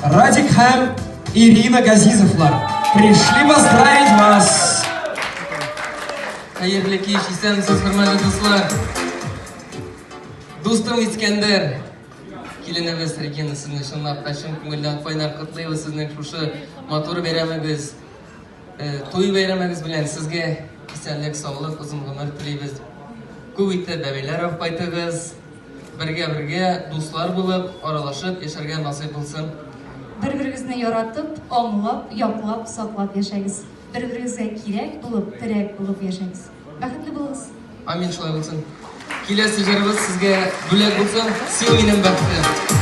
Радик Хэм, Ирина Газизовлар. Пришли поздравить вас. Hayırlı kеш, исәнмесез, хөрмәтле дуслар. Дустым Искәндәр, киленебез Регина, сезне чынлап та чын күңелдән кайнар котлыйбыз сезнең шушы матур бәйрәмегез, туй бәйрәмегез белән сезгә исәнлек, саулык, озын гомер телибез. Күп итеп бәбиләр алып кайтыгыз. Бергә дуслар булып, аралашып яшәргә насыйп булсын. Бір-біріңізді яратып, аңлап, яклап, саклап яшәгез. Бір-біріңізгә кирәк булып, терәк булып яшәгез. Бәхетле булыгыз. Амин, шулай булсын. Киләсе җырыбыз сезгә бүләк булсын. Син минем бәхетем.